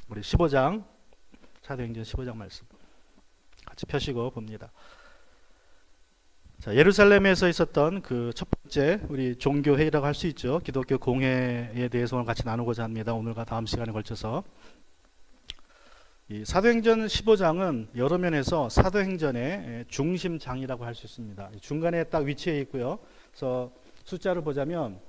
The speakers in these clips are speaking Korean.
우리 15장, 사도행전 15장 말씀 같이 펴시고 봅니다. 자, 예루살렘에서 있었던 그 첫 번째 우리 종교 회의라고 할 수 있죠. 기독교 공회에 대해서 오늘 같이 나누고자 합니다. 오늘과 다음 시간에 걸쳐서 이 사도행전 15장은 여러 면에서 사도행전의 중심장이라고 할 수 있습니다. 중간에 딱 위치해 있고요. 그래서 숫자를 보자면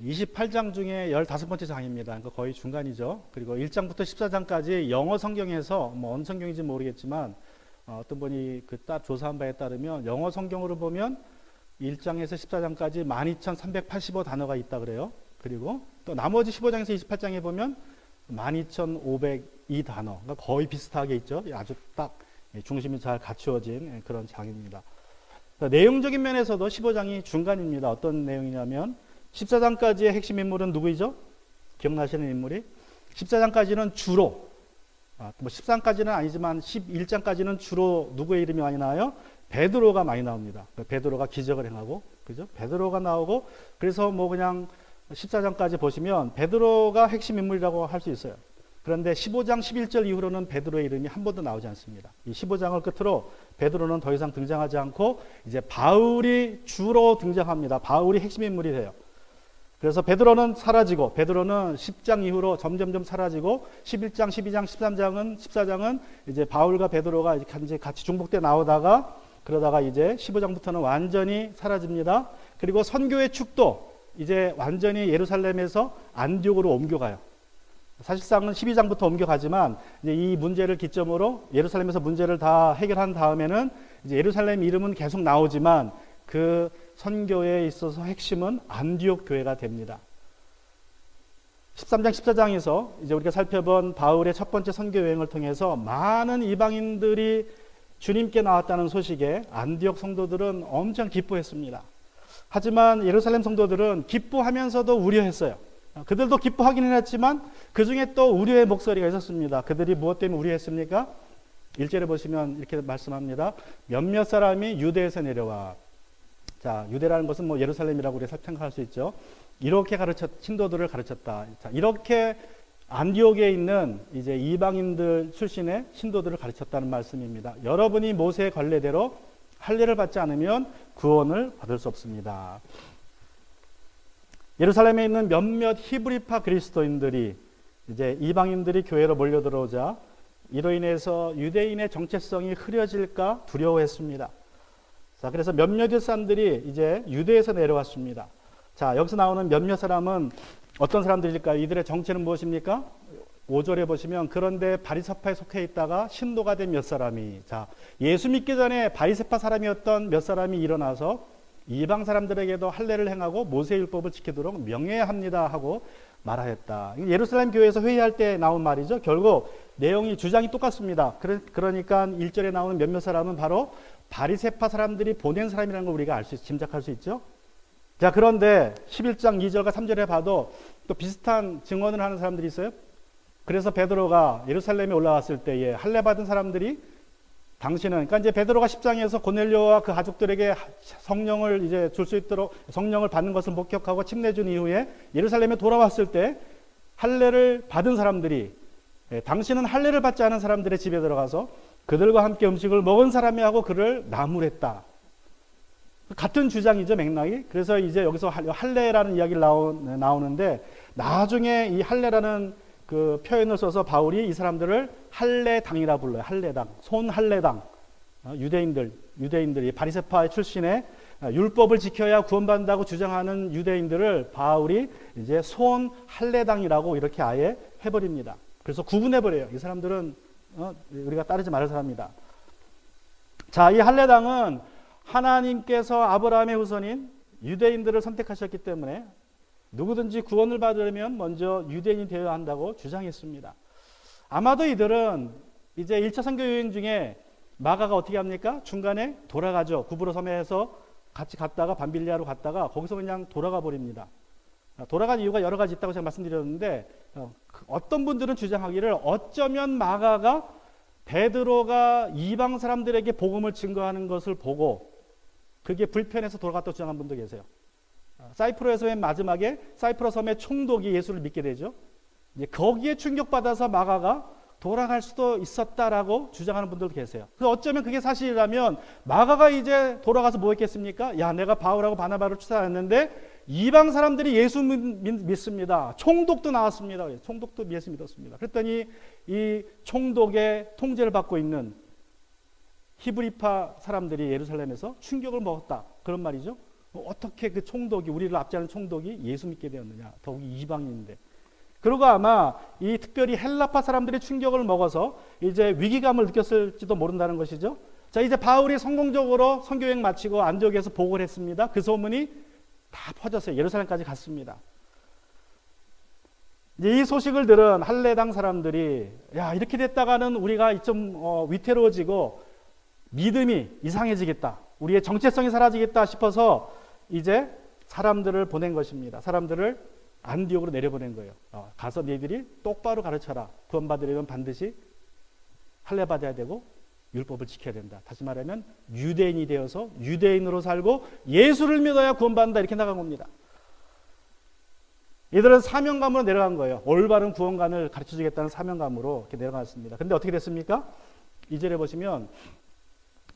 28장 중에 15번째 장입니다. 그러니까 거의 중간이죠. 그리고 1장부터 14장까지 영어 성경에서 어느 성경인지 모르겠지만 어떤 분이 그 조사한 바에 따르면 영어 성경으로 보면 1장에서 14장까지 12,385 단어가 있다 그래요. 그리고 또 나머지 15장에서 28장에 보면 12,502 단어, 그러니까 거의 비슷하게 있죠. 아주 딱 중심이 잘 갖추어진 그런 장입니다. 내용적인 면에서도 15장이 중간입니다. 어떤 내용이냐면 14장까지의 핵심 인물은 누구이죠? 기억나시는 인물이? 14장까지는 주로 13장까지는 아니지만 11장까지는 주로 누구의 이름이 많이 나와요? 베드로가 많이 나옵니다. 베드로가 기적을 행하고, 그죠? 베드로가 나오고, 그래서 그냥 14장까지 보시면 베드로가 핵심 인물이라고 할 수 있어요. 그런데 15장 11절 이후로는 베드로의 이름이 한 번도 나오지 않습니다. 이 15장을 끝으로 베드로는 더 이상 등장하지 않고 이제 바울이 주로 등장합니다. 바울이 핵심 인물이 돼요. 그래서 베드로는 사라지고, 베드로는 10장 이후로 점점점 사라지고 11장, 12장, 14장은 이제 바울과 베드로가 이제 같이 중복돼 나오다가 그러다가 이제 15장부터는 완전히 사라집니다. 그리고 선교의 축도 이제 완전히 예루살렘에서 안디옥으로 옮겨가요. 사실상은 12장부터 옮겨가지만 이제 이 문제를 기점으로 예루살렘에서 문제를 다 해결한 다음에는 이제 예루살렘 이름은 계속 나오지만 그 선교에 있어서 핵심은 안디옥 교회가 됩니다. 13장, 14장에서 이제 우리가 살펴본 바울의 첫 번째 선교 여행을 통해서 많은 이방인들이 주님께 나왔다는 소식에 안디옥 성도들은 엄청 기뻐했습니다. 하지만 예루살렘 성도들은 기뻐하면서도 우려했어요. 그들도 기뻐하기는 했지만 그 중에 또 우려의 목소리가 있었습니다. 그들이 무엇 때문에 우려했습니까? 1절에 보시면 이렇게 말씀합니다. 몇몇 사람이 유대에서 내려와. 자, 유대라는 것은 예루살렘이라고 우리가 생각할 수 있죠. 이렇게 신도들을 가르쳤다. 자, 이렇게 안디옥에 있는 이제 이방인들 출신의 신도들을 가르쳤다는 말씀입니다. 여러분이 모세의 관례대로 할례를 받지 않으면 구원을 받을 수 없습니다. 예루살렘에 있는 몇몇 히브리파 그리스도인들이 이제 이방인들이 교회로 몰려 들어오자 이로 인해서 유대인의 정체성이 흐려질까 두려워했습니다. 자, 그래서 몇몇 사람들이 이제 유대에서 내려왔습니다. 자, 여기서 나오는 몇몇 사람은 어떤 사람들일까요? 이들의 정체는 무엇입니까? 5절에 보시면 그런데 바리새파에 속해 있다가 신도가 된 몇 사람이, 자, 예수 믿기 전에 바리새파 사람이었던 몇 사람이 일어나서 이방 사람들에게도 할례를 행하고 모세율법을 지키도록 명예합니다 하고 말하였다. 예루살렘 교회에서 회의할 때 나온 말이죠. 결국 내용이 주장이 똑같습니다. 그러니까 1절에 나오는 몇몇 사람은 바로 바리새파 사람들이 보낸 사람이라는 걸 우리가 짐작할 수 있죠. 자, 그런데 11장 2절과 3절에 봐도 또 비슷한 증언을 하는 사람들이 있어요. 그래서 베드로가 예루살렘에 올라왔을 때에 할례 받은 사람들이 그러니까 이제 베드로가 10장에서 고넬료와 그 가족들에게 성령을 이제 줄 수 있도록 성령을 받는 것을 목격하고 침례준 이후에 예루살렘에 돌아왔을 때 할례를 받은 사람들이 당신은 할례를 받지 않은 사람들의 집에 들어가서 그들과 함께 음식을 먹은 사람이 하고 그를 나무랬다. 같은 주장이죠, 맥락이. 그래서 이제 여기서 할례라는 이야기를 나오는데 나중에 이 할례라는 그 표현을 써서 바울이 이 사람들을 할례당이라 불러요. 할례당, 손할례당. 유대인들이 바리새파 출신의 율법을 지켜야 구원받는다고 주장하는 유대인들을 바울이 이제 손할례당이라고 이렇게 아예 해버립니다. 그래서 구분해버려요. 이 사람들은 우리가 따르지 말을 사람이다. 자, 이 할례당은 하나님께서 아브라함의 후손인 유대인들을 선택하셨기 때문에 누구든지 구원을 받으려면 먼저 유대인이 되어야 한다고 주장했습니다. 아마도 이들은 이제 1차 선교 여행 중에 마가가 어떻게 합니까? 중간에 돌아가죠. 구브로 섬에서 같이 갔다가 밤빌리아로 갔다가 거기서 그냥 돌아가 버립니다. 돌아간 이유가 여러 가지 있다고 제가 말씀드렸는데 어떤 분들은 주장하기를 어쩌면 마가가 베드로가 이방 사람들에게 복음을 증거하는 것을 보고 그게 불편해서 돌아갔다고 주장한 분도 계세요. 사이프러에서 맨 마지막에 사이프러 섬의 총독이 예수를 믿게 되죠. 이제 거기에 충격받아서 마가가 돌아갈 수도 있었다라고 주장하는 분들도 계세요. 그래서 어쩌면 그게 사실이라면 마가가 이제 돌아가서 뭐 했겠습니까? 야, 내가 바울하고 바나바를 추사했는데 이방 사람들이 예수 믿습니다. 총독도 나왔습니다. 총독도 예수 믿었습니다. 그랬더니 이 총독의 통제를 받고 있는 히브리파 사람들이 예루살렘에서 충격을 먹었다. 그런 말이죠. 어떻게 그 총독이, 우리를 압제하는 총독이 예수 믿게 되었느냐. 더욱이 이방인인데. 그리고 아마 이 특별히 헬라파 사람들이 충격을 먹어서 이제 위기감을 느꼈을지도 모른다는 것이죠. 자, 이제 바울이 성공적으로 선교여행 마치고 안디옥에서 복을 했습니다. 그 소문이 다 퍼졌어요. 예루살렘까지 갔습니다. 이제 이 소식을 들은 할례당 사람들이 야, 이렇게 됐다가는 우리가 좀 위태로워지고 믿음이 이상해지겠다. 우리의 정체성이 사라지겠다 싶어서 이제 사람들을 보낸 것입니다. 사람들을 안디옥으로 내려보낸 거예요. 가서 너희들이 똑바로 가르쳐라. 구원받으려면 반드시 할례 받아야 되고 율법을 지켜야 된다. 다시 말하면 유대인이 되어서 유대인으로 살고 예수를 믿어야 구원받는다. 이렇게 나간 겁니다. 이들은 사명감으로 내려간 거예요. 올바른 구원관을 가르쳐주겠다는 사명감으로 이렇게 내려갔습니다. 근데 어떻게 됐습니까? 2절에 보시면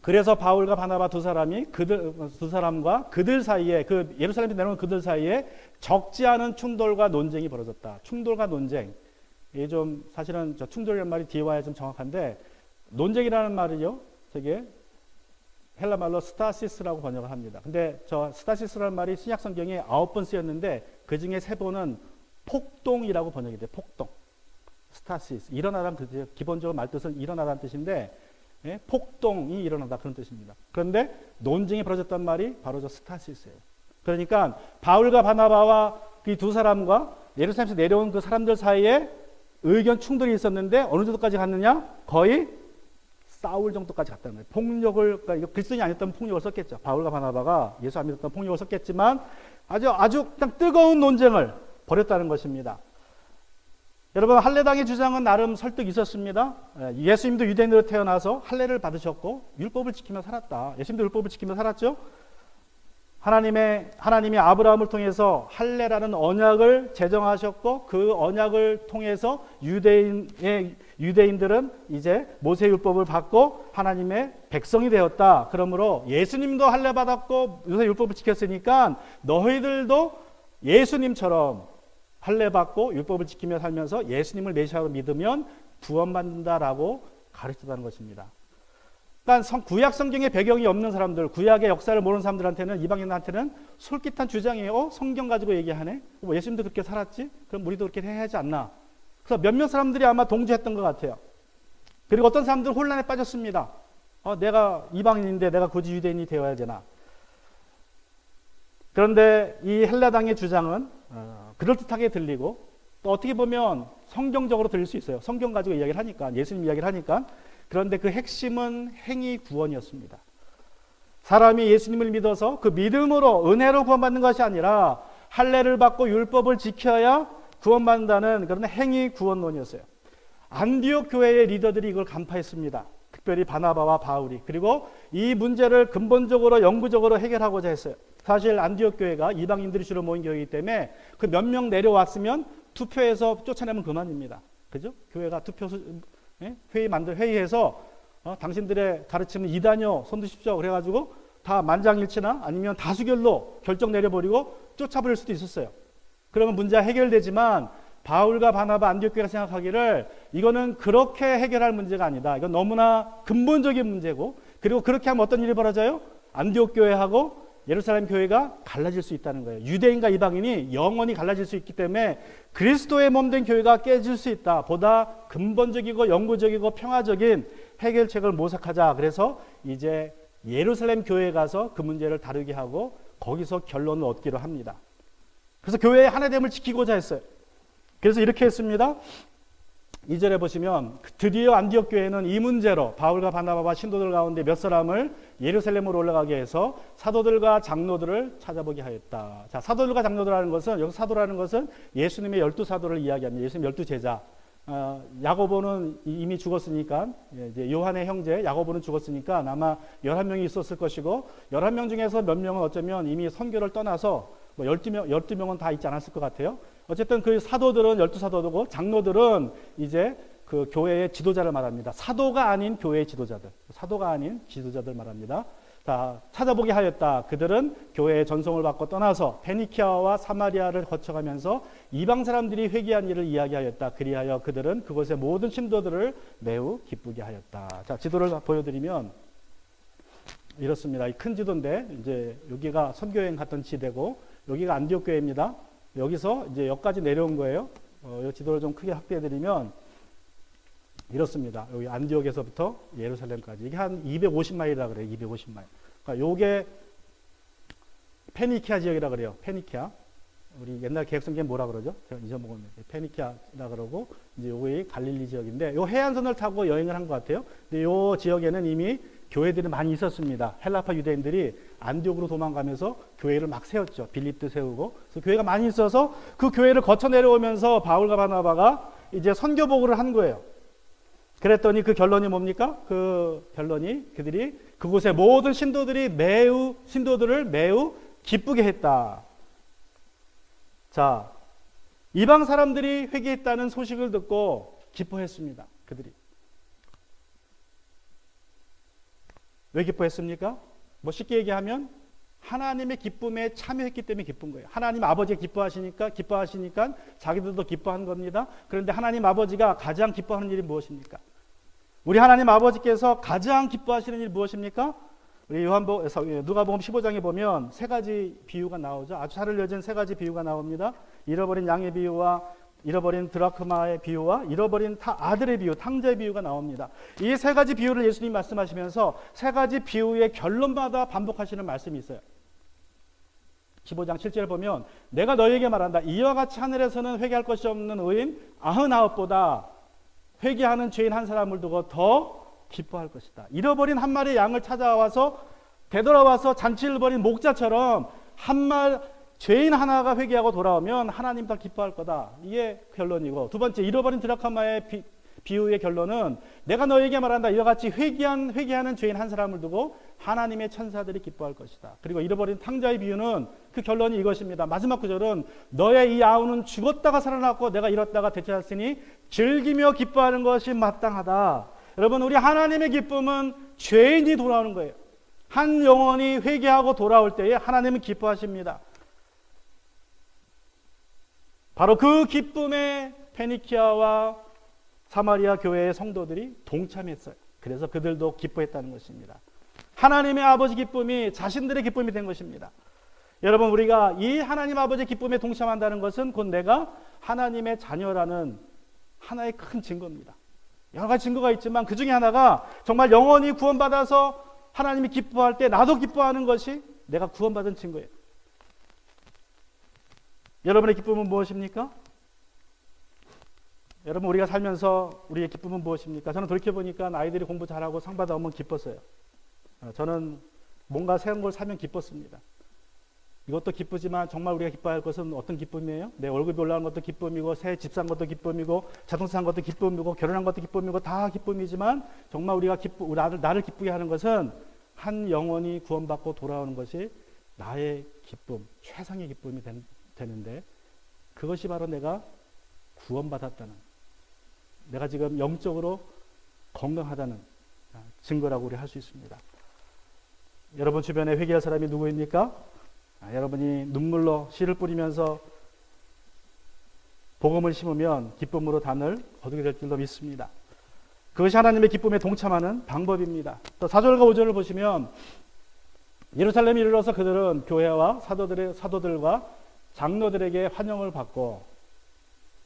그래서 바울과 바나바 두 사람과 그들 사이에, 그 예루살렘에 내려온 그들 사이에 적지 않은 충돌과 논쟁이 벌어졌다. 충돌과 논쟁. 이게 좀 사실은 저 충돌이라는 말이 뒤에 와야 좀 정확한데 논쟁이라는 말이요. 저게 헬라 말로 스타시스라고 번역을 합니다. 근데 저 스타시스라는 말이 신약 성경에 9번 쓰였는데 그 중에 3번은 폭동이라고 번역이 돼요. 폭동. 스타시스. 일어나다는 뜻이에요. 기본적으로 말뜻은 일어나다는 뜻인데 예? 폭동이 일어나다 그런 뜻입니다. 그런데 논쟁이 벌어졌단 말이 바로 저 스타시스예요. 그러니까 바울과 바나바와 그 두 사람과 예루살렘에서 내려온 그 사람들 사이에 의견 충돌이 있었는데 어느 정도까지 갔느냐? 거의 싸울 정도까지 갔다는 거예요. 폭력을, 그러니까 그리스도인이 아니었다면 폭력을 썼겠죠. 바울과 바나바가 예수 안 믿었다면 폭력을 썼겠지만 아주 그냥 뜨거운 논쟁을 벌였다는 것입니다. 여러분, 할례당의 주장은 나름 설득이 있었습니다. 예수님도 유대인으로 태어나서 할례를 받으셨고 율법을 지키며 살았다. 예수님도 율법을 지키며 살았죠. 하나님이 아브라함을 통해서 할례라는 언약을 제정하셨고 그 언약을 통해서 유대인들은 이제 모세의 율법을 받고 하나님의 백성이 되었다. 그러므로 예수님도 할례 받았고 모세의 율법을 지켰으니까 너희들도 예수님처럼 할례 받고 율법을 지키며 살면서 예수님을 메시아로 믿으면 구원받는다라고 가르쳤다는 것입니다. 그러니까 구약 성경의 배경이 없는 사람들, 구약의 역사를 모르는 사람들한테는, 이방인한테는 솔깃한 주장이에요. 성경 가지고 얘기하네. 예수님도 그렇게 살았지? 그럼 우리도 그렇게 해야 하지 않나? 그래서 몇몇 사람들이 아마 동조했던 것 같아요. 그리고 어떤 사람들은 혼란에 빠졌습니다. 내가 이방인인데 내가 굳이 유대인이 되어야 되나? 그런데 이 헬라당의 주장은 그럴듯하게 들리고 또 어떻게 보면 성경적으로 들릴 수 있어요. 성경 가지고 이야기를 하니까, 예수님 이야기를 하니까. 그런데 그 핵심은 행위 구원이었습니다. 사람이 예수님을 믿어서 그 믿음으로 은혜로 구원받는 것이 아니라 할례를 받고 율법을 지켜야 구원받는다는 그런 행위 구원론이었어요. 안디옥 교회의 리더들이 이걸 간파했습니다. 특별히 바나바와 바울이. 그리고 이 문제를 근본적으로 영구적으로 해결하고자 했어요. 사실 안디옥 교회가 이방인들이 주로 모인 교회이기 때문에 그 몇 명 내려왔으면 투표해서 쫓아내면 그만입니다. 그죠? 교회가 회의해서 당신들의 가르침은 이단이요, 손드십시오. 그래가지고 다 만장일치나 아니면 다수결로 결정 내려버리고 쫓아버릴 수도 있었어요. 그러면 문제가 해결되지만 바울과 바나바 안디옥 교회가 생각하기를 이거는 그렇게 해결할 문제가 아니다. 이건 너무나 근본적인 문제고, 그리고 그렇게 하면 어떤 일이 벌어져요? 안디옥 교회하고 예루살렘 교회가 갈라질 수 있다는 거예요. 유대인과 이방인이 영원히 갈라질 수 있기 때문에 그리스도의 몸된 교회가 깨질 수 있다. 보다 근본적이고 영구적이고 평화적인 해결책을 모색하자. 그래서 이제 예루살렘 교회에 가서 그 문제를 다루게 하고 거기서 결론을 얻기로 합니다. 그래서 교회의 하나됨을 지키고자 했어요. 그래서 이렇게 했습니다. 2절에 보시면 드디어 안디옥 교회는 이 문제로 바울과 바나바와 신도들 가운데 몇 사람을 예루살렘으로 올라가게 해서 사도들과 장로들을 찾아보게 하였다. 자, 사도들과 장로들이라는 것은, 여기서 사도라는 것은 예수님의 12사도를 이야기합니다. 예수님 12제자. 야고보는 이미 죽었으니까, 이제 요한의 형제 야고보는 죽었으니까 아마 11명이 있었을 것이고, 11명 중에서 몇 명은 어쩌면 이미 선교를 떠나서 12명은 다 있지 않았을 것 같아요. 어쨌든 그 사도들은 12사도고 장로들은 이제 그 교회의 지도자를 말합니다. 사도가 아닌 교회의 지도자들. 사도가 아닌 지도자들 말합니다. 자, 찾아보게 하였다. 그들은 교회의 전송을 받고 떠나서 페니키아와 사마리아를 거쳐가면서 이방 사람들이 회개한 일을 이야기하였다. 그리하여 그들은 그곳의 모든 신도들을 매우 기쁘게 하였다. 자, 지도를 보여드리면 이렇습니다. 이 큰 지도인데 이제 여기가 선교여행 갔던 지대고 여기가 안디옥 교회입니다. 여기서 이제 여기까지 내려온 거예요. 이 지도를 좀 크게 확대해드리면 이렇습니다. 여기 안디옥에서부터 예루살렘까지 이게 한 250마일이라 그래요. 250마일. 그러니까 요게 페니키아 지역이라 그래요. 페니키아. 우리 옛날 계획성경에 뭐라 그러죠? 제가 잊어먹었는데 페니키아라 그러고 이제 요게 갈릴리 지역인데 요 해안선을 타고 여행을 한 것 같아요. 근데 요 지역에는 이미 교회들이 많이 있었습니다. 헬라파 유대인들이 안디옥으로 도망가면서 교회를 막 세웠죠. 빌립도 세우고. 그래서 교회가 많이 있어서 그 교회를 거쳐 내려오면서 바울과 바나바가 이제 선교복을 한 거예요. 그랬더니 그 결론이 뭡니까? 그 결론이 그들이 그곳의 모든 신도들을 매우 기쁘게 했다. 자, 이방 사람들이 회개했다는 소식을 듣고 기뻐했습니다. 그들이. 왜 기뻐했습니까? 뭐 쉽게 얘기하면 하나님의 기쁨에 참여했기 때문에 기쁜 거예요. 하나님 아버지가 기뻐하시니까 자기들도 기뻐한 겁니다. 그런데 하나님 아버지가 가장 기뻐하는 일이 무엇입니까? 우리 하나님 아버지께서 가장 기뻐하시는 일이 무엇입니까? 우리 누가복음 15장에 보면 세 가지 비유가 나오죠. 아주 잘 알려진 세 가지 비유가 나옵니다. 잃어버린 양의 비유와 잃어버린 드라크마의 비유와 잃어버린 아들의 비유, 탕자의 비유가 나옵니다. 이 세 가지 비유를 예수님이 말씀하시면서 세 가지 비유의 결론마다 반복하시는 말씀이 있어요. 15장 7절을 보면 내가 너희에게 말한다. 이와 같이 하늘에서는 회개할 것이 없는 의인 99보다 회개하는 죄인 한 사람을 두고 더 기뻐할 것이다. 잃어버린 한 마리의 양을 찾아와서 되돌아와서 잔치를 벌인 목자처럼 죄인 하나가 회개하고 돌아오면 하나님 다 기뻐할 거다. 이게 결론이고, 두 번째 잃어버린 드라크마의 비유의 결론은 내가 너에게 말한다. 이와 같이 회개하는 죄인 한 사람을 두고 하나님의 천사들이 기뻐할 것이다. 그리고 잃어버린 탕자의 비유는 그 결론이 이것입니다. 마지막 구절은 너의 이 아우는 죽었다가 살아났고 내가 잃었다가 되찾았으니 즐기며 기뻐하는 것이 마땅하다. 여러분, 우리 하나님의 기쁨은 죄인이 돌아오는 거예요. 한 영혼이 회개하고 돌아올 때에 하나님은 기뻐하십니다. 바로 그 기쁨에 페니키아와 사마리아 교회의 성도들이 동참했어요. 그래서 그들도 기뻐했다는 것입니다. 하나님의 아버지 기쁨이 자신들의 기쁨이 된 것입니다. 여러분, 우리가 이 하나님 아버지의 기쁨에 동참한다는 것은 곧 내가 하나님의 자녀라는 하나의 큰 증거입니다. 여러 가지 증거가 있지만 그 중에 하나가 정말 영원히 구원받아서 하나님이 기뻐할 때 나도 기뻐하는 것이 내가 구원받은 증거예요. 여러분의 기쁨은 무엇입니까? 여러분, 우리가 살면서 우리의 기쁨은 무엇입니까? 저는 돌이켜보니까 아이들이 공부 잘하고 상 받아오면 기뻤어요. 저는 뭔가 새로운 걸 사면 기뻤습니다. 이것도 기쁘지만 정말 우리가 기뻐할 것은 어떤 기쁨이에요? 내 월급이 올라가는 것도 기쁨이고, 새 집 산 것도 기쁨이고, 자동차 산 것도 기쁨이고, 결혼한 것도 기쁨이고, 다 기쁨이지만 정말 우리가 나를 기쁘게 하는 것은 한 영혼이 구원받고 돌아오는 것이 나의 기쁨, 최상의 기쁨이 되는데, 그것이 바로 내가 구원받았다는, 내가 지금 영적으로 건강하다는 증거라고 우리 할 수 있습니다. 여러분 주변에 회개할 사람이 누구입니까? 여러분이 눈물로 씨를 뿌리면서 복음을 심으면 기쁨으로 단을 거두게 될 줄로 믿습니다. 그것이 하나님의 기쁨에 동참하는 방법입니다. 또 4절과 5절을 보시면 예루살렘에 이르러서 그들은 교회와 사도들과 장로들에게 환영을 받고,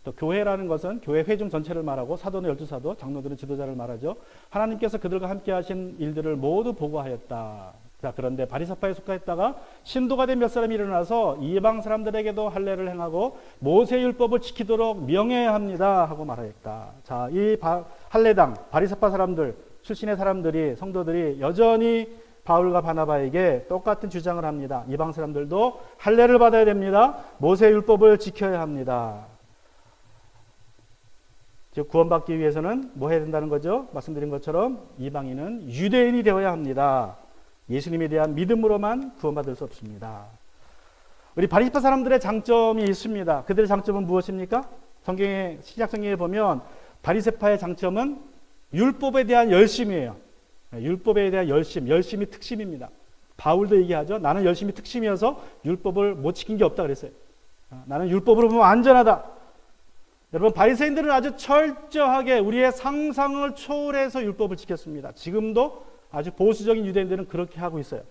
또 교회라는 것은 교회 회중 전체를 말하고 사도는 12사도, 장로들은 지도자를 말하죠. 하나님께서 그들과 함께 하신 일들을 모두 보고하였다. 자, 그런데 바리새파에 속하였다가 신도가 된 몇 사람이 일어나서 이방 사람들에게도 할례를 행하고 모세 율법을 지키도록 명해야 합니다 하고 말하였다. 자, 이 할례당 바리새파 사람들 출신의 사람들이, 성도들이 여전히 바울과 바나바에게 똑같은 주장을 합니다. 이방 사람들도 할례를 받아야 됩니다. 모세 율법을 지켜야 합니다. 즉 구원받기 위해서는 뭐 해야 된다는 거죠? 말씀드린 것처럼 이방인은 유대인이 되어야 합니다. 예수님에 대한 믿음으로만 구원받을 수 없습니다. 우리 바리새파 사람들의 장점이 있습니다. 그들의 장점은 무엇입니까? 성경의 신약 성경에 보면 바리새파의 장점은 율법에 대한 열심이에요. 율법에 대한 열심이 특심입니다. 바울도 얘기하죠. 나는 열심이 특심이어서 율법을 못 지킨 게 없다 그랬어요. 나는 율법으로 보면 안전하다. 여러분, 바리새인들은 아주 철저하게 우리의 상상을 초월해서 율법을 지켰습니다. 지금도 아주 보수적인 유대인들은 그렇게 하고 있어요.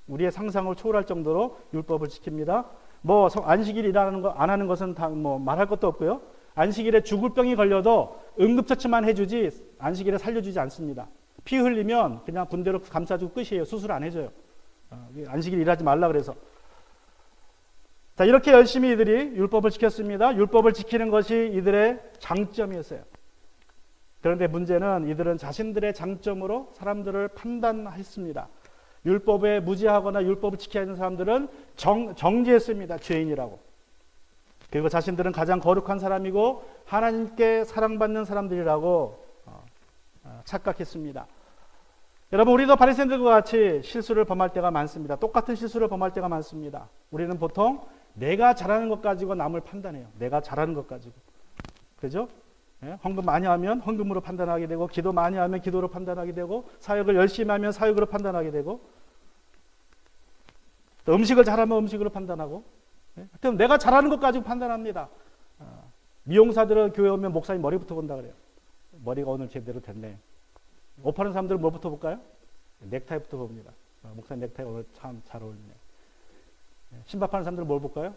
우리의 상상을 초월할 정도로 율법을 지킵니다. 뭐 안식일 일하는 거 안 하는 것은 다 뭐 말할 것도 없고요. 안식일에 죽을 병이 걸려도 응급처치만 해주지 안식일에 살려주지 않습니다. 피 흘리면 그냥 분대로 감싸주고 끝이에요. 수술 안 해줘요. 안식일 일하지 말라 그래서. 자, 이렇게 열심히 이들이 율법을 지켰습니다. 율법을 지키는 것이 이들의 장점이었어요. 그런데 문제는 이들은 자신들의 장점으로 사람들을 판단했습니다. 율법에 무지하거나 율법을 지켜야 하는 사람들은 정죄했습니다. 죄인이라고. 그리고 자신들은 가장 거룩한 사람이고 하나님께 사랑받는 사람들이라고 착각했습니다. 여러분, 우리도 바리새인들과 같이 실수를 범할 때가 많습니다. 똑같은 실수를 범할 때가 많습니다. 우리는 보통 내가 잘하는 것 가지고 남을 판단해요. 내가 잘하는 것 가지고. 그죠? 헌금 많이 하면 헌금으로 판단하게 되고, 기도 많이 하면 기도로 판단하게 되고, 사역을 열심히 하면 사역으로 판단하게 되고, 또 음식을 잘하면 음식으로 판단하고, 하여튼 내가 잘하는 것 가지고 판단합니다. 미용사들은 교회 오면 목사님 머리부터 본다 그래요. 머리가 오늘 제대로 됐네. 옷 파는 사람들은 뭐부터 볼까요? 넥타이부터 봅니다. 목사님 넥타이 오늘 참 잘 어울리네. 신발 파는 사람들은 뭘 볼까요?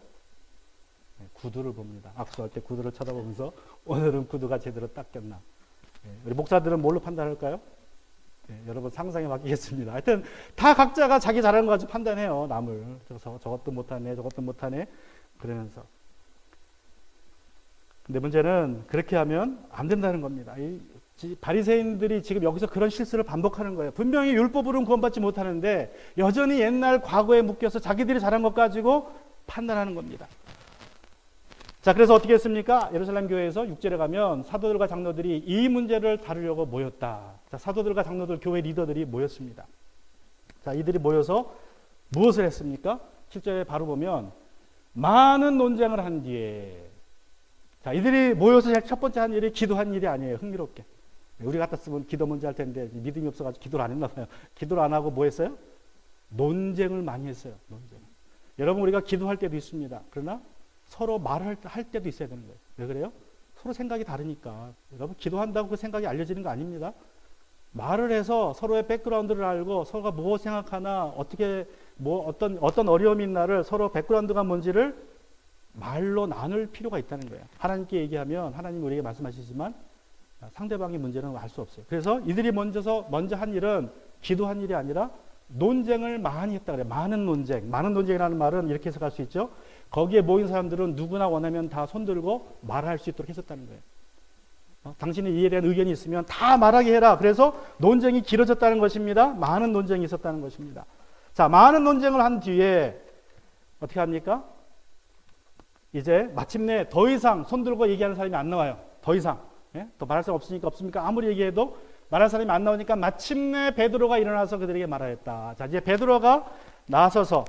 구두를 봅니다. 악수할 때 구두를 쳐다보면서 오늘은 구두가 제대로 닦였나. 우리 목사들은 뭘로 판단할까요? 여러분 상상에 맡기겠습니다. 하여튼 다 각자가 자기 잘하는 거 가지고 판단해요. 남을. 저것도 못하네, 저것도 못하네. 그러면서. 근데 문제는 그렇게 하면 안 된다는 겁니다. 바리새인들이 지금 여기서 그런 실수를 반복하는 거예요. 분명히 율법으로는 구원받지 못하는데 여전히 옛날 과거에 묶여서 자기들이 잘한 것 가지고 판단하는 겁니다. 자, 그래서 어떻게 했습니까? 예루살렘 교회에서 6절에 가면 사도들과 장로들이 이 문제를 다루려고 모였다. 자, 사도들과 장로들, 교회 리더들이 모였습니다. 자, 이들이 모여서 무엇을 했습니까? 7절에 바로 보면 많은 논쟁을 한 뒤에, 자, 이들이 모여서 첫 번째 한 일이 기도한 일이 아니에요. 흥미롭게. 우리 같았으면 기도 먼저 할 텐데 믿음이 없어가지고 기도를 안 했나 봐요. 기도를 안 하고 뭐 했어요? 논쟁을 많이 했어요. 논쟁. 여러분, 우리가 기도할 때도 있습니다. 그러나 서로 말할 때도 있어야 되는 거예요. 왜 그래요? 서로 생각이 다르니까. 여러분, 기도한다고 그 생각이 알려지는 거 아닙니다. 말을 해서 서로의 백그라운드를 알고 서로가 뭐 생각하나, 어떻게 어떤 어려움이 있나를 서로 백그라운드가 뭔지를 말로 나눌 필요가 있다는 거예요. 하나님께 얘기하면 하나님 우리에게 말씀하시지만 상대방의 문제는 알 수 없어요. 그래서 이들이 먼저 한 일은 기도한 일이 아니라 논쟁을 많이 했다 그래요. 많은 논쟁. 많은 논쟁이라는 말은 이렇게 해석할 수 있죠. 거기에 모인 사람들은 누구나 원하면 다 손들고 말할 수 있도록 했었다는 거예요. 당신이 이에 대한 의견이 있으면 다 말하게 해라. 그래서 논쟁이 길어졌다는 것입니다. 많은 논쟁이 있었다는 것입니다. 자, 많은 논쟁을 한 뒤에 어떻게 합니까? 이제 마침내 더 이상 손들고 얘기하는 사람이 안 나와요. 더 이상. 더 말할 사람 없습니까? 아무리 얘기해도 말할 사람이 안 나오니까 마침내 베드로가 일어나서 그들에게 말하였다. 자, 이제 베드로가 나서서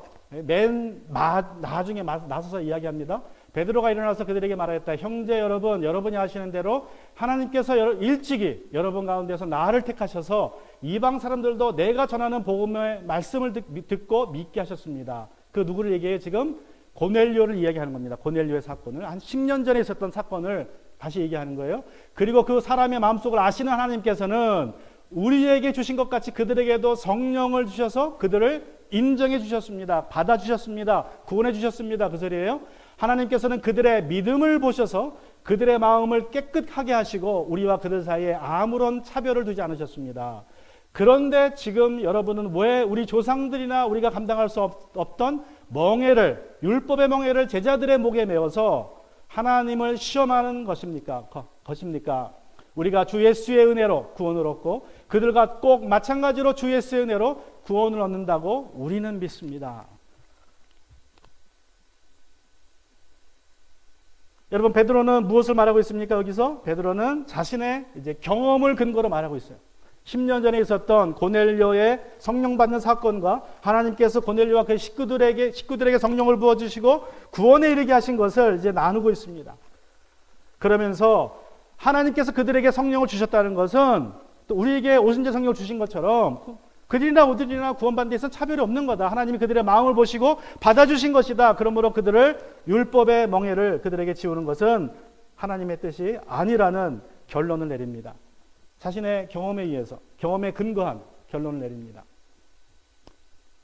나중에 나서서 이야기합니다. 베드로가 일어나서 그들에게 말하였다. 형제 여러분, 여러분이 아시는 대로 하나님께서 일찍이 여러분 가운데서 나를 택하셔서 이방 사람들도 내가 전하는 복음의 말씀을 듣고 믿게 하셨습니다. 그 누구를 얘기해요? 지금 고넬료를 이야기하는 겁니다. 고넬료의 사건을, 한 10년 전에 있었던 사건을 다시 얘기하는 거예요. 그리고 그 사람의 마음속을 아시는 하나님께서는 우리에게 주신 것 같이 그들에게도 성령을 주셔서 그들을 인정해 주셨습니다. 받아 주셨습니다. 구원해 주셨습니다. 그 소리예요. 하나님께서는 그들의 믿음을 보셔서 그들의 마음을 깨끗하게 하시고 우리와 그들 사이에 아무런 차별을 두지 않으셨습니다. 그런데 지금 여러분은 왜 우리 조상들이나 우리가 감당할 수 없던 멍에를, 율법의 멍에를 제자들의 목에 메어서 하나님을 시험하는 것입니까? 우리가 주 예수의 은혜로 구원을 얻고 그들과 꼭 마찬가지로 주 예수의 은혜로 구원을 얻는다고 우리는 믿습니다. 여러분, 베드로는 무엇을 말하고 있습니까? 여기서 베드로는 자신의 이제 경험을 근거로 말하고 있어요. 10년 전에 있었던 고넬료의 성령 받는 사건과 하나님께서 고넬료와 그 식구들에게 성령을 부어주시고 구원에 이르게 하신 것을 이제 나누고 있습니다. 그러면서 하나님께서 그들에게 성령을 주셨다는 것은 또 우리에게 오순절 성령을 주신 것처럼 그들이나 우리나 구원받는 데 있어서 차별이 없는 거다. 하나님이 그들의 마음을 보시고 받아주신 것이다. 그러므로 그들을 율법의 멍에를 그들에게 지우는 것은 하나님의 뜻이 아니라는 결론을 내립니다. 자신의 경험에 의해서, 경험에 근거한 결론을 내립니다.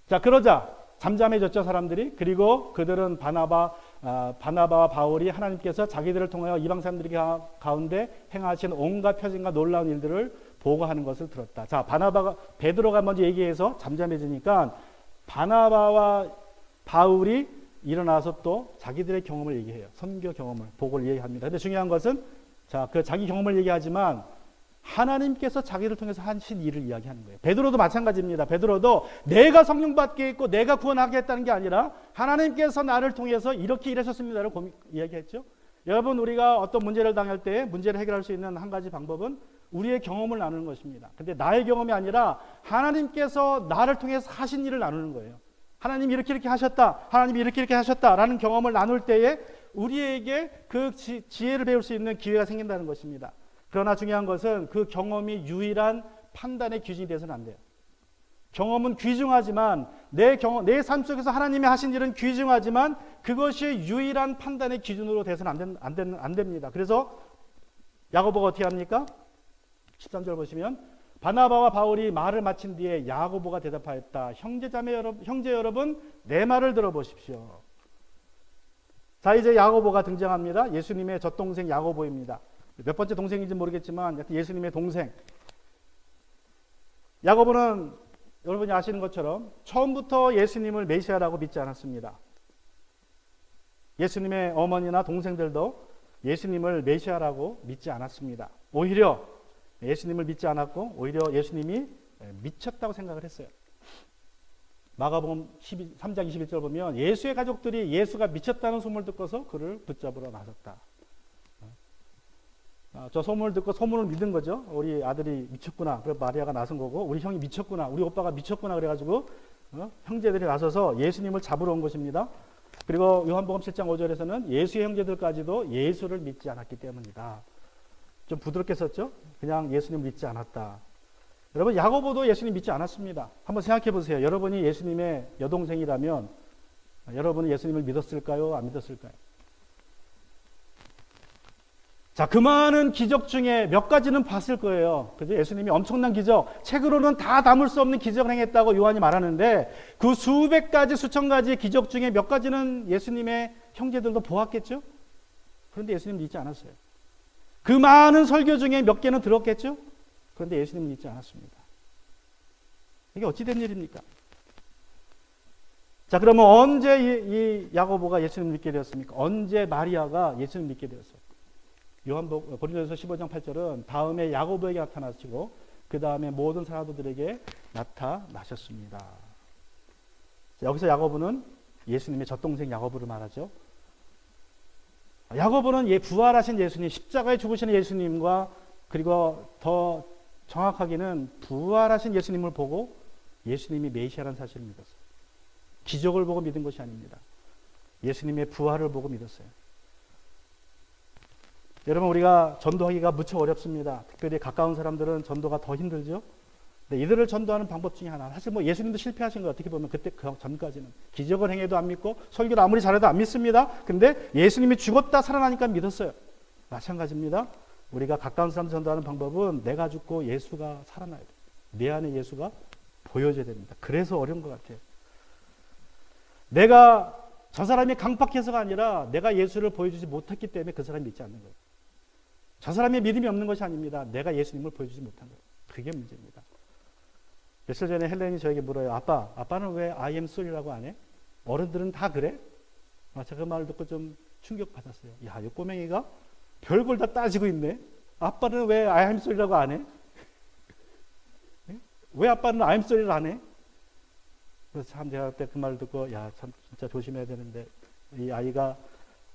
자, 그러자 잠잠해졌죠, 사람들이. 그리고 그들은 바나바와 바울이 하나님께서 자기들을 통하여 이방 사람들 가운데 행하신 온갖 표징과 놀라운 일들을 보고하는 것을 들었다. 자, 베드로가 먼저 얘기해서 잠잠해지니까 바나바와 바울이 일어나서 또 자기들의 경험을 얘기해요. 선교 경험을, 복을 얘기합니다. 근데 중요한 것은 자, 그 자기 경험을 얘기하지만 하나님께서 자기를 통해서 하신 일을 이야기하는 거예요. 베드로도 마찬가지입니다. 베드로도 내가 성령 받게 했고 내가 구원하겠다는 게 아니라 하나님께서 나를 통해서 이렇게 일하셨습니다를 이야기했죠. 여러분, 우리가 어떤 문제를 당할 때 문제를 해결할 수 있는 한 가지 방법은 우리의 경험을 나누는 것입니다. 근데 나의 경험이 아니라 하나님께서 나를 통해서 하신 일을 나누는 거예요. 하나님이 이렇게 하셨다. 하나님이 이렇게 하셨다라는 경험을 나눌 때에 우리에게 그 지혜를 배울 수 있는 기회가 생긴다는 것입니다. 그러나 중요한 것은 그 경험이 유일한 판단의 기준이 돼서는 안 돼요. 경험은 귀중하지만 내 삶 속에서 하나님이 하신 일은 귀중하지만 그것이 유일한 판단의 기준으로 돼서는 안 됩니다. 그래서 야고보가 어떻게 합니까? 13절 보시면 바나바와 바울이 말을 마친 뒤에 야고보가 대답하였다. 형제 여러분, 내 말을 들어보십시오. 자, 이제 야고보가 등장합니다. 예수님의 젖동생 야고보입니다. 몇 번째 동생인지 모르겠지만 예수님의 동생. 야고보는 여러분이 아시는 것처럼 처음부터 예수님을 메시아라고 믿지 않았습니다. 예수님의 어머니나 동생들도 예수님을 메시아라고 믿지 않았습니다. 오히려 예수님을 믿지 않았고 오히려 예수님이 미쳤다고 생각을 했어요. 마가복음 3장 21절 보면 예수의 가족들이 예수가 미쳤다는 소문을 듣고서 그를 붙잡으러 나섰다. 저 소문을 듣고 소문을 믿은 거죠. 우리 아들이 미쳤구나. 그래서 마리아가 나선 거고 우리 형이 미쳤구나. 우리 오빠가 미쳤구나. 그래가지고 형제들이 나서서 예수님을 잡으러 온 것입니다. 그리고 요한복음 7장 5절에서는 예수의 형제들까지도 예수를 믿지 않았기 때문이다. 좀 부드럽게 썼죠. 그냥 예수님을 믿지 않았다. 여러분, 야고보도 예수님 믿지 않았습니다. 한번 생각해 보세요. 여러분이 예수님의 여동생이라면 여러분은 예수님을 믿었을까요? 안 믿었을까요? 자, 그 많은 기적 중에 몇 가지는 봤을 거예요. 그죠? 예수님이 엄청난 기적, 책으로는 다 담을 수 없는 기적을 행했다고 요한이 말하는데 그 수백 가지, 수천 가지 기적 중에 몇 가지는 예수님의 형제들도 보았겠죠? 그런데 예수님 믿지 않았어요. 그 많은 설교 중에 몇 개는 들었겠죠? 그런데 예수님 믿지 않았습니다. 이게 어찌 된 일입니까? 자, 그러면 언제 이 야고보가 예수님을 믿게 되었습니까? 언제 마리아가 예수님을 믿게 되었어요? 고린도전서 15장 8절은 다음에 야고보에게 나타나시고 그 다음에 모든 사도들에게 나타나셨습니다. 여기서 야고보는 예수님의 젖동생 야고보를 말하죠. 야고보는 부활하신 예수님, 십자가에 죽으시는 예수님과 그리고 더 정확하게는 부활하신 예수님을 보고 예수님이 메시아라는 사실을 믿었어요. 기적을 보고 믿은 것이 아닙니다. 예수님의 부활을 보고 믿었어요. 여러분, 우리가 전도하기가 무척 어렵습니다. 특별히 가까운 사람들은 전도가 더 힘들죠. 근데 이들을 전도하는 방법 중에 하나, 사실 예수님도 실패하신 거 어떻게 보면 그때 그 전까지는 기적을 행해도 안 믿고 설교를 아무리 잘해도 안 믿습니다. 근데 예수님이 죽었다 살아나니까 믿었어요. 마찬가지입니다. 우리가 가까운 사람 전도하는 방법은 내가 죽고 예수가 살아나야 돼요. 내 안에 예수가 보여져야 됩니다. 그래서 어려운 것 같아요. 내가 저 사람이 강팍해서가 아니라 내가 예수를 보여주지 못했기 때문에 그 사람이 믿지 않는 거예요. 저 사람의 믿음이 없는 것이 아닙니다. 내가 예수님을 보여주지 못한 거예요. 그게 문제입니다. 며칠 전에 헬렌이 저에게 물어요. 아빠는 왜 I am sorry라고 안 해? 어른들은 다 그래? 제가 그 말을 듣고 좀 충격받았어요. 야, 이 꼬맹이가 별걸 다 따지고 있네. 아빠는 왜 I am sorry라고 안 해? 왜 아빠는 I am sorry를 안 해? 그래서 참 제가 그때 그 말을 듣고 참 진짜 조심해야 되는데 이 아이가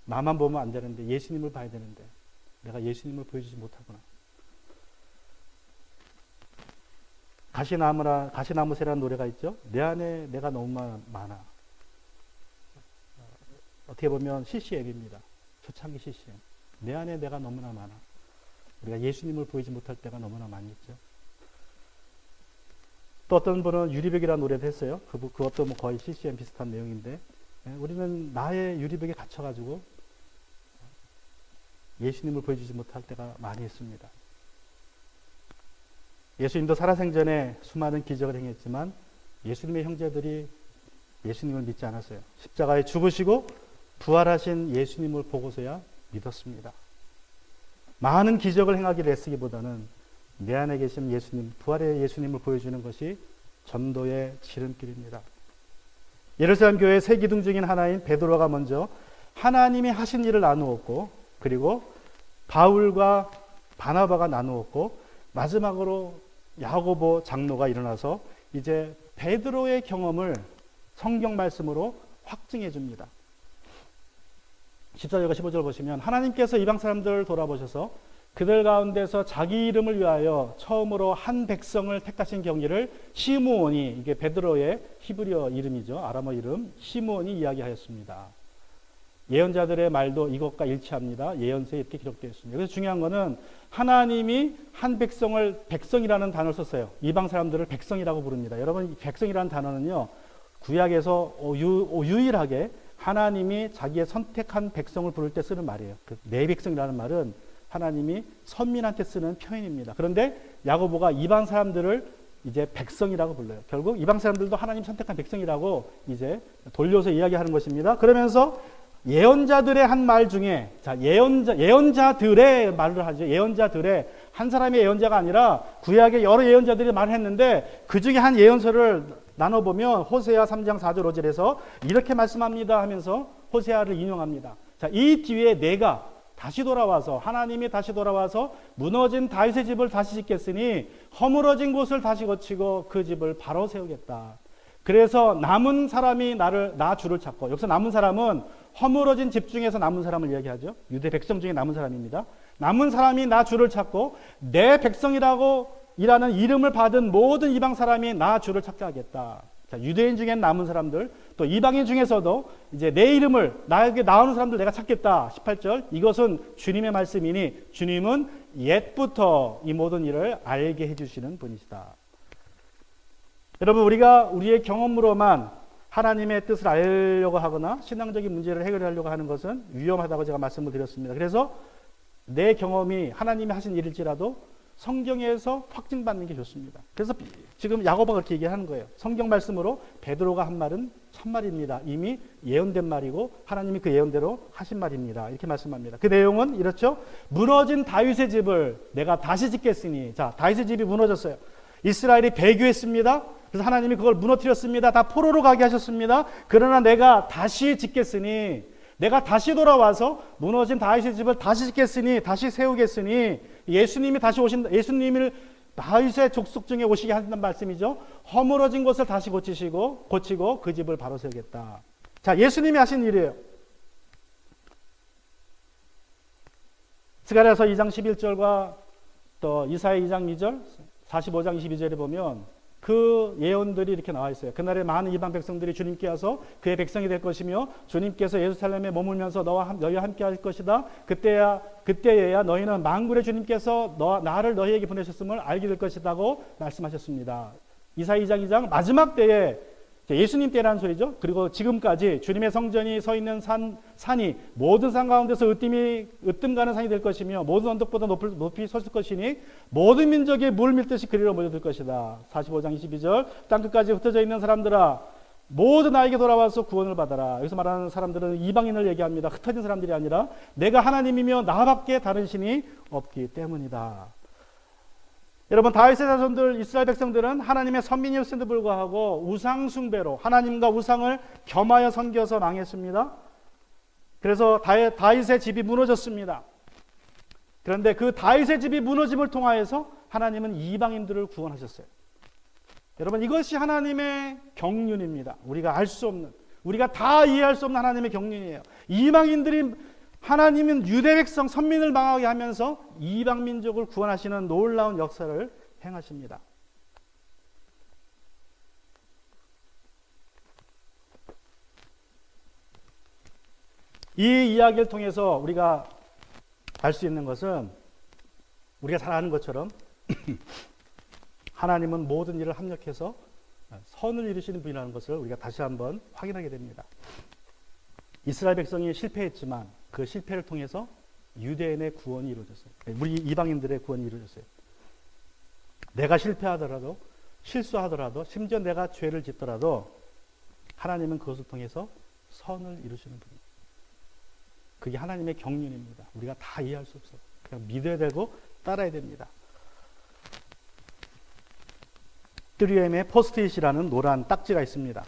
나만 보면 안 되는데 예수님을 봐야 되는데 내가 예수님을 보여주지 못하구나. 가시나무새라는 노래가 있죠. 내 안에 내가 너무 많아. 어떻게 보면 CCM입니다. 초창기 CCM. 내 안에 내가 너무나 많아. 우리가 예수님을 보이지 못할 때가 너무나 많이 있죠. 또 어떤 분은 유리벽이라는 노래도 했어요. 그것도 뭐 거의 CCM 비슷한 내용인데, 우리는 나의 유리벽에 갇혀가지고 예수님을 보여주지 못할 때가 많이 있습니다. 예수님도 살아생전에 수많은 기적을 행했지만 예수님의 형제들이 예수님을 믿지 않았어요. 십자가에 죽으시고 부활하신 예수님을 보고서야 믿었습니다. 많은 기적을 행하기를 애쓰기보다는 내 안에 계신 예수님, 부활의 예수님을 보여주는 것이 전도의 지름길입니다. 예루살렘 교회의 세 기둥 중인 하나인 베드로가 먼저 하나님이 하신 일을 나누었고, 그리고 바울과 바나바가 나누었고, 마지막으로 야고보 장로가 일어나서 이제 베드로의 경험을 성경 말씀으로 확증해 줍니다. 14절과 15절 보시면 하나님께서 이방 사람들을 돌아보셔서 그들 가운데서 자기 이름을 위하여 처음으로 한 백성을 택하신 경위를 시므온이, 이게 베드로의 히브리어 이름이죠. 아람어 이름 시므온이 이야기하였습니다. 예언자들의 말도 이것과 일치합니다. 예언서에 이렇게 기록되어 있습니다. 그래서 중요한 것은 하나님이 한 백성을, 백성이라는 단어를 썼어요. 이방 사람들을 백성이라고 부릅니다. 여러분, 백성이라는 단어는요, 구약에서 유일하게 하나님이 자기의 선택한 백성을 부를 때 쓰는 말이에요. 내 백성이라는 말은 하나님이 선민한테 쓰는 표현입니다. 그런데 야고보가 이방 사람들을 이제 백성이라고 불러요. 결국 이방 사람들도 하나님 선택한 백성이라고 이제 돌려서 이야기하는 것입니다. 그러면서 예언자들의 한 말 중에, 자, 예언자들의 말을 하죠. 예언자들의, 한 사람의 예언자가 아니라 구약의 여러 예언자들이 말을 했는데 그 중에 한 예언서를 나눠보면 호세아 3장 4절 5절에서 이렇게 말씀합니다 하면서 호세아를 인용합니다. 자, 이 뒤에 내가 다시 돌아와서, 하나님이 다시 돌아와서 무너진 다윗의 집을 다시 짓겠으니 허물어진 곳을 다시 고치고 그 집을 바로 세우겠다. 그래서 남은 사람이 나 주를 찾고, 여기서 남은 사람은 허물어진 집 중에서 남은 사람을 이야기하죠. 유대 백성 중에 남은 사람입니다. 남은 사람이 나 주를 찾고 내 백성이라고 이라는 이름을 받은 모든 이방 사람이 나 주를 찾게 하겠다. 자, 유대인 중엔 남은 사람들, 또 이방인 중에서도 이제 내 이름을, 나에게 나오는 사람들 내가 찾겠다. 18절, 이것은 주님의 말씀이니 주님은 옛부터 이 모든 일을 알게 해주시는 분이시다. 여러분, 우리가 우리의 경험으로만 하나님의 뜻을 알려고 하거나 신앙적인 문제를 해결하려고 하는 것은 위험하다고 제가 말씀을 드렸습니다. 그래서 내 경험이 하나님이 하신 일일지라도 성경에서 확증받는 게 좋습니다. 그래서 지금 야고보가 그렇게 얘기하는 거예요. 성경 말씀으로 베드로가 한 말은 참말입니다. 이미 예언된 말이고 하나님이 그 예언대로 하신 말입니다. 이렇게 말씀합니다. 그 내용은 이렇죠. 무너진 다윗의 집을 내가 다시 짓겠으니, 자, 다윗의 집이 무너졌어요. 이스라엘이 배교했습니다. 그래서 하나님이 그걸 무너뜨렸습니다. 다 포로로 가게 하셨습니다. 그러나 내가 다시 짓겠으니, 내가 다시 돌아와서 무너진 다윗의 집을 다시 짓겠으니, 다시 세우겠으니, 예수님이 다시 오신다. 예수님을 다윗의 족속 중에 오시게 한다는 말씀이죠. 허물어진 것을 다시 고치고 그 집을 바로 세우겠다. 자, 예수님이 하신 일이에요. 스가랴서 2장 11절과 또 이사야 2장 2절, 45장 22절에 보면 그 예언들이 이렇게 나와 있어요. 그날에 많은 이방 백성들이 주님께 와서 그의 백성이 될 것이며 주님께서 예루살렘에 머물면서 너희와 함께 할 것이다. 그때에야 너희는 만군의 주님께서 나를 너희에게 보내셨음을 알게 될 것이라고 말씀하셨습니다. 이사야 2장 2장 마지막 때에 예수님 때라는 소리죠. 그리고 지금까지 주님의 성전이 서 있는 산이 모든 산 가운데서 으뜸 가는 산이 될 것이며 모든 언덕보다 높이 섰을 것이니 모든 민족이 물 밀듯이 그리로 모여들 것이다. 45장 22절, 땅끝까지 흩어져 있는 사람들아 모두 나에게 돌아와서 구원을 받아라. 여기서 말하는 사람들은 이방인을 얘기합니다. 흩어진 사람들이 아니라 내가 하나님이며 나밖에 다른 신이 없기 때문이다. 여러분, 다윗의 자손들, 이스라엘 백성들은 하나님의 선민이었음에도 불구하고 우상 숭배로 하나님과 우상을 겸하여 섬겨서 망했습니다. 그래서 다윗의 집이 무너졌습니다. 그런데 그 다윗의 집이 무너짐을 통하여서 하나님은 이방인들을 구원하셨어요. 여러분, 이것이 하나님의 경륜입니다. 우리가 알 수 없는, 우리가 다 이해할 수 없는 하나님의 경륜이에요. 이방인들이, 하나님은 유대 백성 선민을 망하게 하면서 이방 민족을 구원하시는 놀라운 역사를 행하십니다. 이 이야기를 통해서 우리가 알 수 있는 것은 우리가 잘 아는 것처럼 하나님은 모든 일을 합력해서 선을 이루시는 분이라는 것을 우리가 다시 한번 확인하게 됩니다. 이스라엘 백성이 실패했지만 그 실패를 통해서 유대인의 구원이 이루어졌어요. 우리 이방인들의 구원이 이루어졌어요. 내가 실패하더라도, 실수하더라도, 심지어 내가 죄를 짓더라도 하나님은 그것을 통해서 선을 이루시는 분입니다. 그게 하나님의 경륜입니다. 우리가 다 이해할 수 없어요. 그냥 믿어야 되고 따라야 됩니다. 3M의 포스트잇이라는 노란 딱지가 있습니다.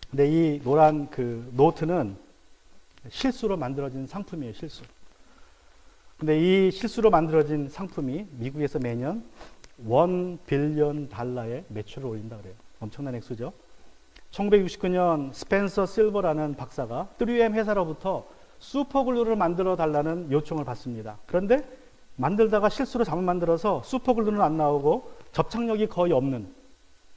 근데 이 노란 그 노트는 실수로 만들어진 상품이에요, 실수. 근데 이 실수로 만들어진 상품이 미국에서 매년 $1 빌리언 매출을 올린다 그래요. 엄청난 액수죠. 1969년 스펜서 실버라는 박사가 3M 회사로부터 슈퍼글루를 만들어 달라는 요청을 받습니다. 그런데 만들다가 실수로 잘못 만들어서 슈퍼글루는 안 나오고 접착력이 거의 없는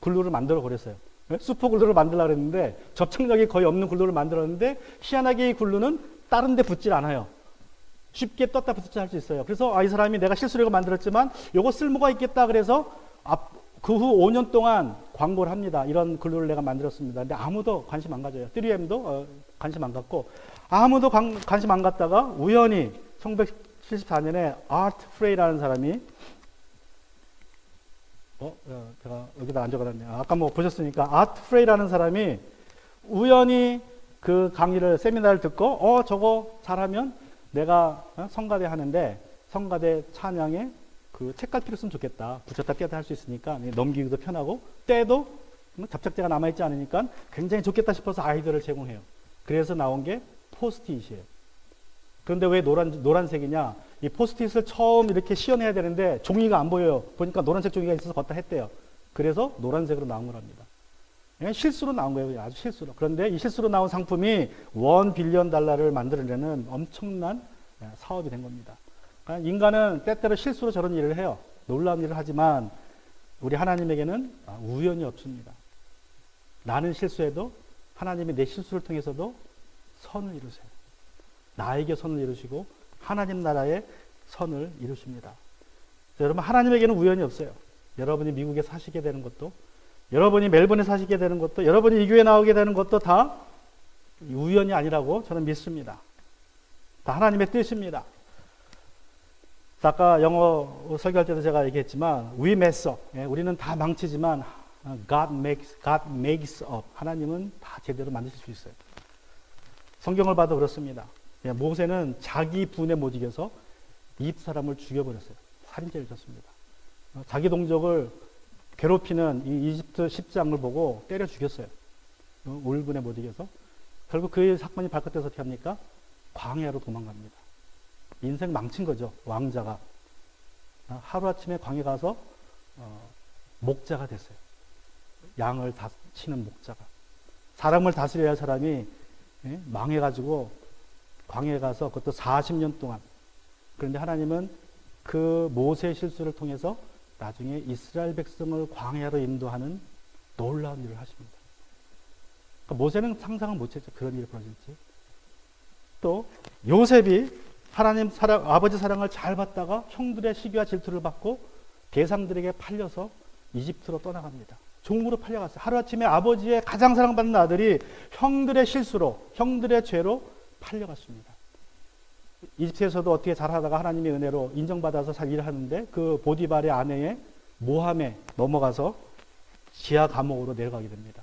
글루를 만들어 버렸어요. 슈퍼글루를 만들려고 했는데 접착력이 거의 없는 글루를 만들었는데 희한하게 이 글루는 다른 데 붙질 않아요. 쉽게 떴다 붙였다 할 수 있어요. 그래서 이 사람이 내가 실수로 이거 만들었지만 이거 쓸모가 있겠다 그래서 그 후 5년 동안 광고를 합니다. 이런 글루를 내가 만들었습니다. 근데 아무도 관심 안 가져요. 3M도 관심 안 갖고 아무도 관심 안 갖다가 우연히 1974년에 아트 프레이라는 사람이 제가 여기다 안 적어놨네요. 아까 뭐 보셨으니까 아트 프레이라는 사람이 우연히 그 강의를 세미나를 듣고 저거 잘하면 내가 성가대 하는데 성가대 찬양에 그 책갈피를 쓰면 좋겠다. 붙였다 떼다 할 수 있으니까 넘기기도 편하고 때도 접착제가 남아있지 않으니까 굉장히 좋겠다 싶어서 아이디어를 제공해요. 그래서 나온 게 포스트잇이에요. 그런데 왜 노란색이냐? 이 포스트잇을 처음 이렇게 씌워내야 되는데 종이가 안 보여요. 보니까 노란색 종이가 있어서 걷다 했대요. 그래서 노란색으로 나온 거랍니다. 실수로 나온 거예요. 아주 실수로. 그런데 이 실수로 나온 상품이 $1 빌리언 만들어내는 엄청난 사업이 된 겁니다. 그러니까 인간은 때때로 실수로 저런 일을 해요. 놀라운 일을 하지만 우리 하나님에게는 우연이 없습니다. 나는 실수해도 하나님이 내 실수를 통해서도 선을 이루세요. 나에게 선을 이루시고 하나님 나라의 선을 이루십니다. 여러분, 하나님에게는 우연이 없어요. 여러분이 미국에 사시게 되는 것도, 여러분이 멜번에 사시게 되는 것도, 여러분이 이 교회에 나오게 되는 것도 다 우연이 아니라고 저는 믿습니다. 다 하나님의 뜻입니다. 아까 영어 설교할 때도 제가 얘기했지만 we mess up. 우리는 다 망치지만 God makes up. 하나님은 다 제대로 만드실 수 있어요. 성경을 봐도 그렇습니다. 모세는 자기 분에 못 이겨서 이집트 사람을 죽여버렸어요. 살인죄를 졌습니다. 자기 동족을 괴롭히는 이 이집트 10장을 보고 때려 죽였어요. 울분에 못 이겨서. 결국 그 사건이 발각돼서 어떻게 합니까? 광야로 도망갑니다. 인생 망친 거죠. 왕자가. 하루아침에 광야 가서 목자가 됐어요. 양을 다치는 목자가. 사람을 다스려야 할 사람이 망해가지고 광야에 가서 그것도 40년 동안. 그런데 하나님은 그 모세의 실수를 통해서 나중에 이스라엘 백성을 광야로 인도하는 놀라운 일을 하십니다. 그러니까 모세는 상상은 못했죠. 그런 일이 벌어질지. 또 요셉이 하나님 아버지 사랑을 잘 받다가 형들의 시기와 질투를 받고 대상들에게 팔려서 이집트로 떠나갑니다. 종으로 팔려갔어요. 하루아침에 아버지의 가장 사랑받는 아들이 형들의 실수로, 형들의 죄로 팔려갔습니다. 이집트에서도 어떻게 잘하다가 하나님의 은혜로 인정받아서 잘 일을 하는데 그 보디발의 아내의 모함에 넘어가서 지하 감옥으로 내려가게 됩니다.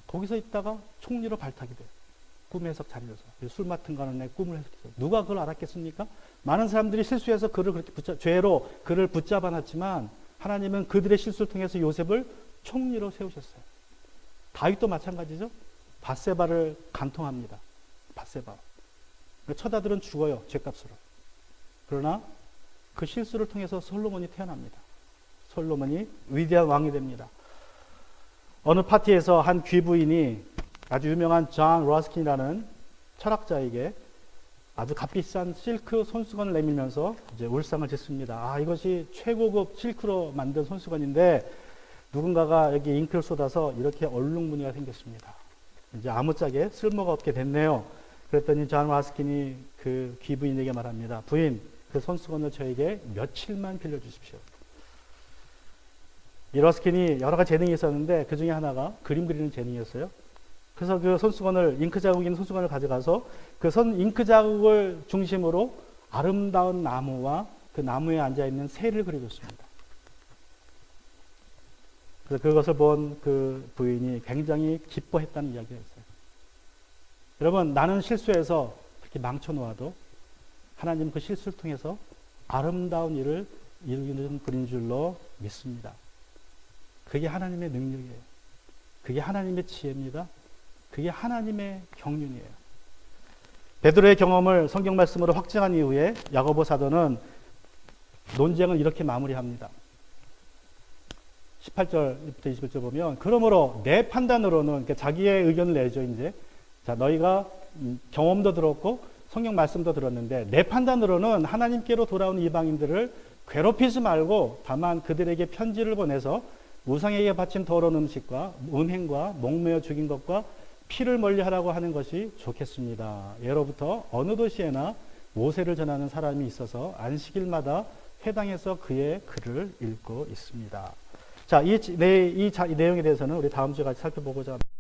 거기서 있다가 총리로 발탁이 돼요. 꿈의 해석 자리에서 술 맡은 가는에 꿈을 해석해서 누가 그걸 알았겠습니까? 많은 사람들이 실수해서 그를 그렇게 죄로 그를 붙잡아 놨지만 하나님은 그들의 실수를 통해서 요셉을 총리로 세우셨어요. 다윗도 마찬가지죠. 밧세바를 간통합니다. 밧세바. 처자들은 죽어요. 죄값으로. 그러나 그 실수를 통해서 솔로몬이 태어납니다. 솔로몬이 위대한 왕이 됩니다. 어느 파티에서 한 귀부인이 아주 유명한 존 러스킨이라는 철학자에게 아주 값비싼 실크 손수건을 내밀면서 이제 울상을 짓습니다. 이것이 최고급 실크로 만든 손수건인데 누군가가 여기 잉크를 쏟아서 이렇게 얼룩무늬가 생겼습니다. 이제 아무짝에 쓸모가 없게 됐네요. 그랬더니 존 라스킨이 그 귀부인에게 말합니다. 부인, 그 손수건을 저에게 며칠만 빌려주십시오. 이 러스킨이 여러 가지 재능이 있었는데 그 중에 하나가 그림 그리는 재능이었어요. 그래서 그 손수건을, 잉크 자국이 있는 손수건을 가져가서 그 잉크 자국을 중심으로 아름다운 나무와 그 나무에 앉아있는 새를 그려줬습니다. 그래서 그것을 본 그 부인이 굉장히 기뻐했다는 이야기가 있어요. 여러분, 나는 실수해서 그렇게 망쳐놓아도 하나님 그 실수를 통해서 아름다운 일을 이루는 분인 줄로 믿습니다. 그게 하나님의 능력이에요. 그게 하나님의 지혜입니다. 그게 하나님의 경륜이에요. 베드로의 경험을 성경 말씀으로 확증한 이후에 야고보 사도는 논쟁을 이렇게 마무리합니다. 18절부터 21절 보면, 그러므로 내 판단으로는, 그러니까 자기의 의견을 내죠. 이제 자, 너희가 경험도 들었고 성경 말씀도 들었는데 내 판단으로는 하나님께로 돌아온 이방인들을 괴롭히지 말고 다만 그들에게 편지를 보내서 우상에게 바친 더러운 음식과 음행과 목매어 죽인 것과 피를 멀리하라고 하는 것이 좋겠습니다. 예로부터 어느 도시에나 모세를 전하는 사람이 있어서 안식일마다 회당에서 그의 글을 읽고 있습니다. 자, 이 내용에 대해서는 우리 다음 주에 같이 살펴보고자 합니다.